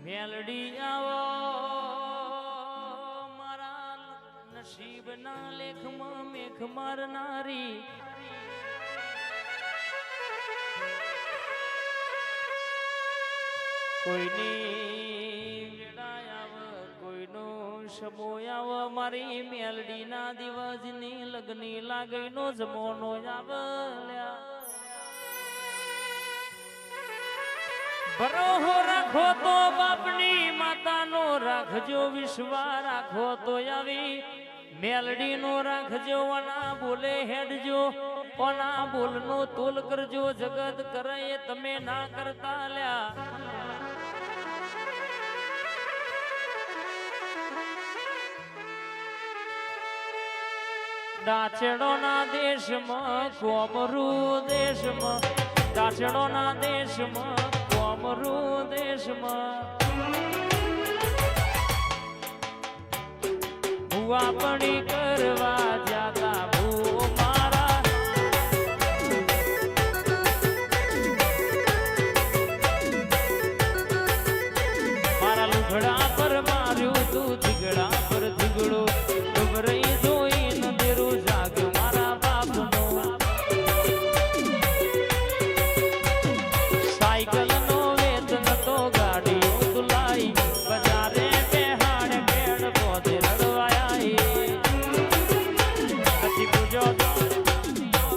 મેલડી આવો મારા નસીબના લેખમાં મેઘ મારનારી કોઈની વેળાય આવ કોઈનો સમય આવ મારી મેલડીના દિવસની લગ્ની લાગીનો જમોનો આવલ્યા ભરોહો રાખો તો બાપની માતાનો રાખજો વિશ્વાસ રાખો તો આવી મેલડીનો રાખજો વના બોલે હેડજો કોના બોલનો તોલ કરજો જગત કરે એ તમે ના કરતા લ્યા ડાચડોના દેશમાં કોમરૂ દેશમાં ડાચડોના દેશમાં કોમરૂ દેશમાં ભુવાપણી કરવા જાતા ભૂ મારા મારા લુગડા પર માર્યું તું ધીગડા પર ધીગડો ડુબરઈ જોઈ નદેરું જાગ મારા બાપનો સાયકલ નો વેતન તો ગાડી તુલાઈ બજારે બેહાડ બેડ પોતે રડવાયા પછી પૂજો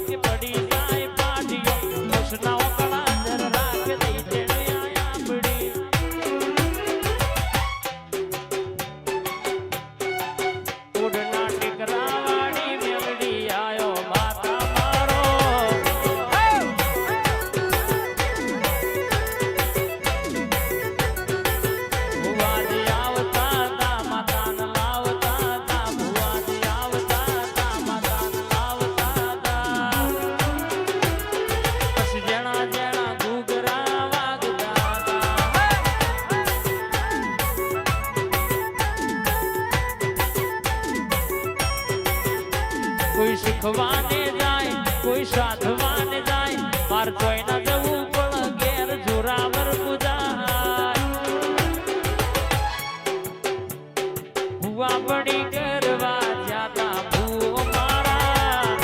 કે પડી જાય પાટીઓ કૃષ્ણ ઓકળા ધર રાખ દઈ તેડ્યા પડી ઉડના ટીકરા વાળી મેલડી આયો માતા મારો ભુવાજી આવતા તા માતાન લાવતા તા ભુવાજી આવતા તા માતાન લાવતા તા પછી જણા જણા ઘૂઘરા વાગતા તા કોઈ શીખવાને જાય કોઈ સાધવાને જાય માર કોઈ ના જવું પણ ઘેર જોરાવર પૂજાય ભુવા પડી કરવા જાતા ભૂ મારા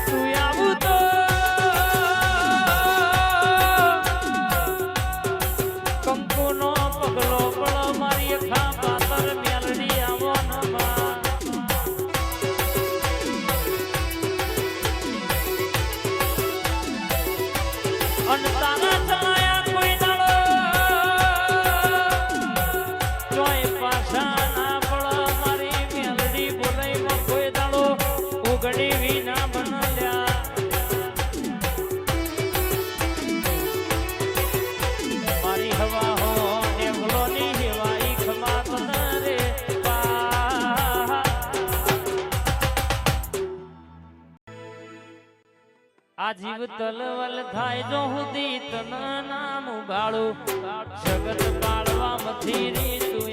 તું આવું તો કંકુનો પગલો પડ મારી ખા પાતર મેલડી આવો નમા અન તારા ચલાયા કોઈ દાડો જોઈ પાછા ના પડ મારી મેલડી બોલાઈમાં કોઈ દાડો ઉગડી વિના બનલ્યા મારી હવા હો નેવલોની હેવાઈ ખમા પનરે પા આ જીવ તલવલ થાય જો હુદી તન નામ ભાળું જગત પાળવા મથી રી તું